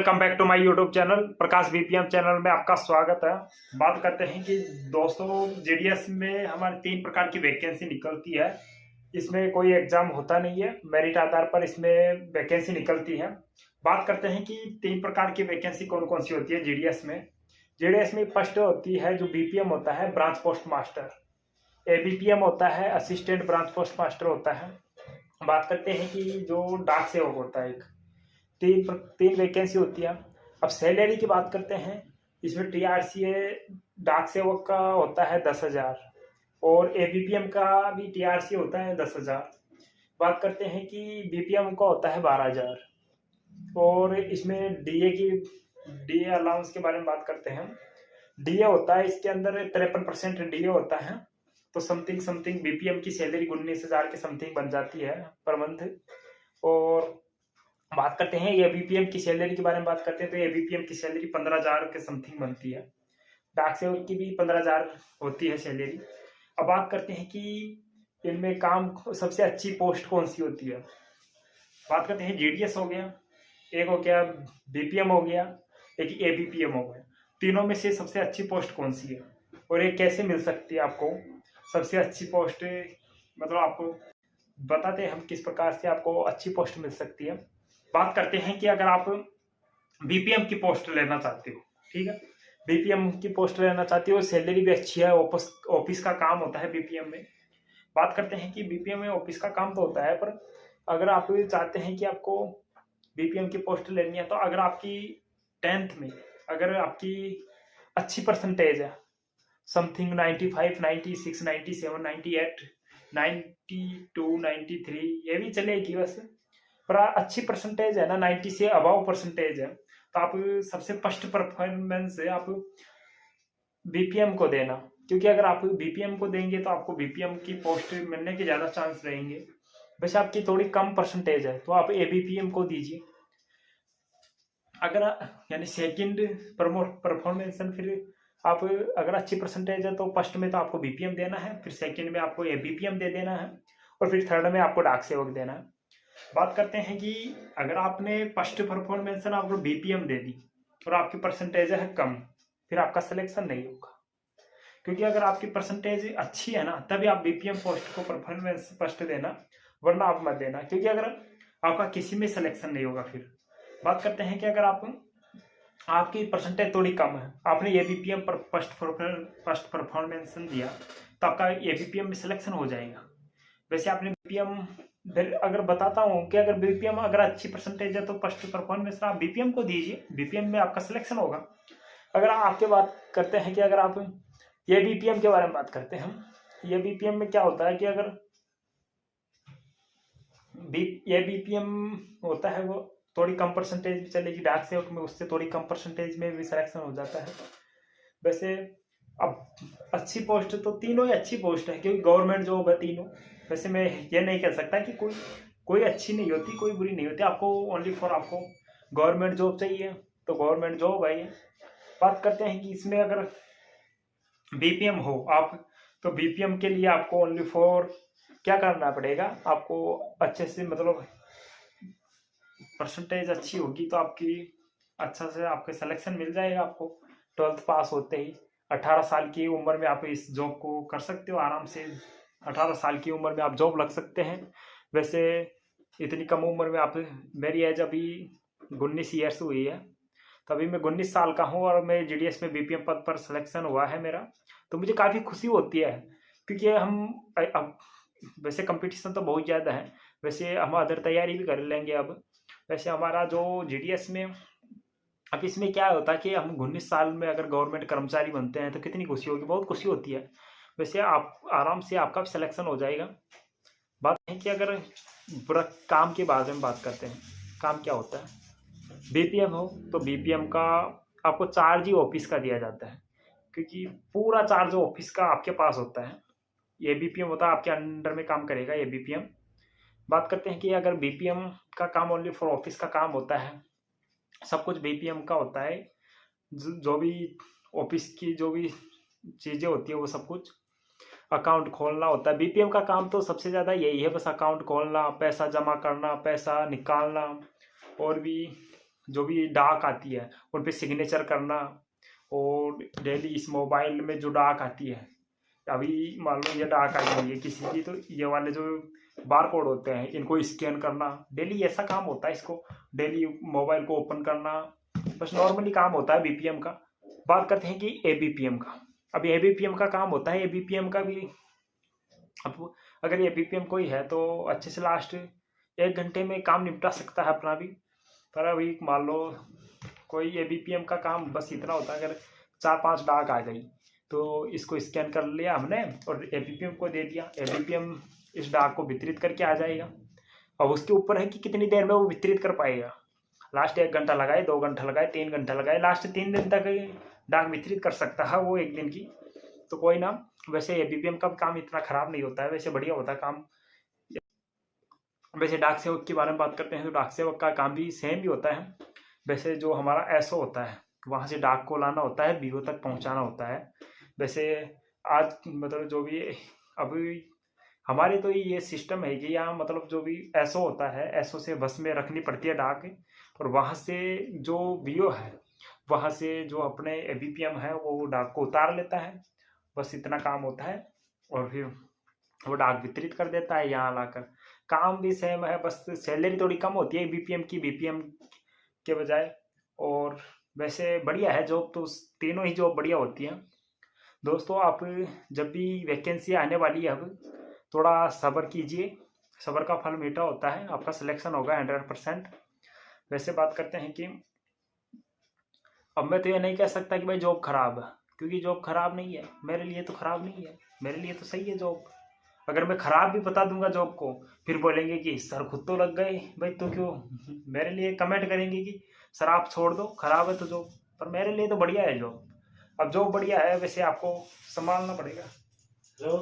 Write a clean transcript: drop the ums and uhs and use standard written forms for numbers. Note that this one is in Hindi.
Welcome back to my YouTube channel Prakash BPM channel में आपका स्वागत है। बात करते हैं कि दोस्तों जेडीएस में हमारे 3 प्रकार की वैकेंसी निकलती है। इसमें कोई एग्जाम होता नहीं है, मेरिट आधार पर इसमें वैकेंसी निकलती है। बात करते हैं कि 3 प्रकार की वैकेंसी कौन कौन सी होती है जेडीएस में। जेडीएस में फर्स्ट होती है जो बीपीएम होता है, ब्रांच पोस्ट मास्टर। एबीपीएम होता है, असिस्टेंट ब्रांच पोस्ट मास्टर होता है। बात करते हैं कि जो डाक सेवक होता है, एक तीन वैकेंसी होती है। अब सैलरी की बात करते हैं। इसमें टीआरसीए डाक सेवक का होता है 10,000 और एबीपीएम का भी टीआरसी होता है 10,000। बात करते हैं कि बीपीएम का होता है 12,000 और इसमें डीए अलाउंस के बारे में बात करते हैं। डीए होता है, इसके अंदर 53% डीए होता है, तो समथिंग बीपीएम की सैलरी 19,000 के समथिंग बन जाती है पर मंथ। और बात करते हैं एबीपीएम की सैलरी के बारे में बात करते हैं तो एबीपीएम की सैलरी 15,000 के समथिंग बनती है। डाक सेवक की भी 15,000 होती है सैलरी। अब बात करते हैं कि इनमें काम सबसे अच्छी पोस्ट कौन सी होती है। बात करते हैं जेडीएस हो गया, एक हो गया बीपीएम हो गया, एक एबीपीएम हो गया। तीनों में से सबसे अच्छी पोस्ट कौन सी है और ये कैसे मिल सकती है आपको सबसे अच्छी पोस्ट, मतलब आपको बताते हैं हम किस प्रकार से आपको अच्छी पोस्ट मिल सकती है। बात करते हैं कि अगर आप बीपीएम की पोस्ट लेना चाहते हो, ठीक है, बीपीएम की पोस्ट लेना चाहते हो, सैलरी भी अच्छी है, ऑफिस का काम होता है बीपीएम में। बात करते हैं कि बीपीएम में ऑफिस का काम तो होता है, पर अगर आप चाहते हैं कि आपको बीपीएम की पोस्ट लेनी है तो अगर आपकी 10th में अगर आपकी अच्छी परसेंटेज है, समथिंग 95, 96, 97, 98, 92, 93, ये भी चलेगी वैसे, पर अच्छी परसेंटेज है ना, 90 से अबाव परसेंटेज है, तो आप सबसे फर्स्ट परफॉर्मेंस है आप बीपीएम को देना। क्योंकि अगर आप बीपीएम को देंगे तो आपको बीपीएम की पोस्ट मिलने के ज़्यादा चांस रहेंगे। वैसे आपकी थोड़ी कम परसेंटेज है तो आप एबीपीएम को दीजिए। अगर यानी सेकंड परफॉर्मेंस, फिर आप अगर अच्छी परसेंटेज है तो फर्स्ट में तो आपको बीपीएम देना है, फिर सेकंड में आपको एबीपीएम दे देना है और फिर थर्ड में आपको डाक सेवक देना है। बात करते हैं कि अगर आपने फर्स्ट परफॉर्मेंस ना आपको बीपीएम दे दी और आपकी परसेंटेज है कम, फिर आपका सिलेक्शन नहीं होगा। क्योंकि अगर आपकी परसेंटेज अच्छी है ना तभी आप बीपीएम पोस्ट को परफॉर्मेंस फर्स्ट देना, वरना आप मत देना, क्योंकि अगर आपका किसी में सिलेक्शन नहीं होगा। फिर बात करते हैं कि अगर आपकी परसेंटेज थोड़ी कम है, आपने एबीपीएम पर फर्स्ट परफॉर्मेंस दिया तो आपका एबीपीएम में सिलेक्शन हो जाएगा। वैसे आपने बीपीएम, अगर बताता हूँ कि अगर बीपीएम अगर अच्छी परसेंटेज है तो फर्स्ट परफॉर्मेंस आप बीपीएम को दीजिए, बीपीएम में आपका सिलेक्शन होगा। अगर आपके बात करते हैं कि अगर आप ये बीपीएम के बारे में बात करते हैं हम, ये बीपीएम में क्या होता है कि अगर ये बीपीएम होता है वो थोड़ी कम परसेंटेज भी चलेगी, डाक सेवक में उससे थोड़ी कम परसेंटेज में भी सिलेक्शन हो जाता है। वैसे अब अच्छी पोस्ट तो तीनों ही अच्छी पोस्ट है, क्योंकि गवर्नमेंट जॉब है तीनों। वैसे मैं ये नहीं कह सकता कि कोई अच्छी नहीं होती, कोई बुरी नहीं होती। आपको ओनली फॉर आपको गवर्नमेंट जॉब चाहिए तो गवर्नमेंट जॉब है ये। बात करते हैं कि इसमें अगर बीपीएम हो आप, तो बीपीएम के लिए आपको ओनली फॉर क्या करना पड़ेगा, आपको अच्छे से मतलब परसेंटेज अच्छी होगी तो आपकी अच्छा से आपके सिलेक्शन मिल जाएगा। आपको 12th पास होते ही 18 साल की उम्र में आप इस जॉब को कर सकते हो आराम से। 18 साल की उम्र में आप जॉब लग सकते हैं। वैसे इतनी कम उम्र में आप, मेरी एज अभी 19 ईयर्स हुई है, तभी मैं 19 साल का हूँ और मैं जीडीएस में बीपीएम पद पर सिलेक्शन हुआ है मेरा, तो मुझे काफ़ी खुशी होती है। क्योंकि हम अब वैसे कंपटीशन तो बहुत ज़्यादा है, वैसे हम अदर तैयारी भी कर लेंगे अब। वैसे हमारा जो जीडीएस में अब इसमें क्या होता है कि हम 19 साल में अगर गवर्नमेंट कर्मचारी बनते हैं तो कितनी खुशी होगी, बहुत खुशी होती है। वैसे आप आराम से आपका सिलेक्शन हो जाएगा। बात है कि अगर काम के बारे में बात करते हैं, काम क्या होता है, बीपीएम हो तो बीपीएम का आपको चार्ज ही ऑफिस का दिया जाता है, क्योंकि पूरा चार्ज ऑफिस का आपके पास होता है। ये बीपीएम होता है, आपके अंडर में काम करेगा ये बीपीएम। बात करते हैं कि अगर बीपीएम का काम ओनली फॉर ऑफिस का काम होता है, सब कुछ बीपीएम का होता है, जो भी ऑफिस की जो भी चीज़ें होती है वो सब कुछ, अकाउंट खोलना होता है। बीपीएम का काम तो सबसे ज़्यादा यही है, बस अकाउंट खोलना, पैसा जमा करना, पैसा निकालना, और भी जो भी डाक आती है उन पे सिग्नेचर करना, और डेली इस मोबाइल में जो डाक आती है, अभी मान लो ये डाक आई हुई है किसी की, तो ये वाले जो बार कोड होते हैं इनको स्कैन करना, डेली ऐसा काम होता है। इसको डेली मोबाइल को ओपन करना, बस नॉर्मली काम होता है बीपीएम का। बात करते हैं कि एबीपीएम का। अब एबीपीएम का काम होता है, एबीपीएम का भी अब अगर एबीपीएम कोई है तो अच्छे से लास्ट 1 घंटे में काम निपटा सकता है अपना भी। पर अभी मान लो कोई एबीपीएम का काम बस इतना होता है, अगर 4-5 डाक आ गई तो इसको स्कैन कर लिया हमने और एबीपीएम को दे दिया, एबीपीएम इस डाक को वितरित करके आ जाएगा। अब उसके ऊपर है कि कितनी देर में वो वितरित कर पाएगा। लास्ट 1 घंटा लगाए, 2 घंटा लगाए, 3 घंटा लगाए, लास्ट 3 दिन तक डाक वितरित कर सकता है वो 1 दिन की। तो कोई ना, वैसे एबीपीएम का काम इतना खराब नहीं होता है, वैसे बढ़िया होता है काम। वैसे डाक सेवक के बारे में बात करते हैं तो डाक सेवक का काम भी सेम ही होता है। वैसे जो हमारा एसओ होता है वहाँ से डाक को लाना होता है, बीओ तक पहुँचाना होता है। वैसे आज मतलब जो भी अभी हमारे तो ये सिस्टम है कि यहाँ मतलब जो भी एसओ होता है, एसओ से बस में रखनी पड़ती है डाक, और वहाँ से जो बीओ है वहाँ से जो अपने एबीपीएम है वो डाक को उतार लेता है। बस इतना काम होता है, और फिर वो डाक वितरित कर देता है यहाँ लाकर। काम भी सेम है, बस सैलरी थोड़ी कम होती है बीपीएम की, बीपीएम के बजाय। और वैसे बढ़िया है जॉब, तो तीनों ही जॉब बढ़िया होती हैं। दोस्तों आप जब भी वैकेंसी आने वाली है, अब थोड़ा सब्र कीजिए, सब्र का फल मीठा होता है, आपका सिलेक्शन होगा 100%। वैसे बात करते हैं कि अब मैं तो ये नहीं कह सकता कि भाई जॉब खराब है, क्योंकि जॉब खराब नहीं है, मेरे लिए तो खराब नहीं है, मेरे लिए तो सही है जॉब। अगर मैं खराब भी बता दूंगा जॉब को, फिर बोलेंगे कि सर खुद तो लग गए भाई, तो क्यों मेरे लिए कमेंट करेंगे कि सर आप छोड़ दो, खराब है तो जॉब। पर मेरे लिए तो बढ़िया है जॉब। अब जॉब बढ़िया है, वैसे आपको संभालना पड़ेगा। जो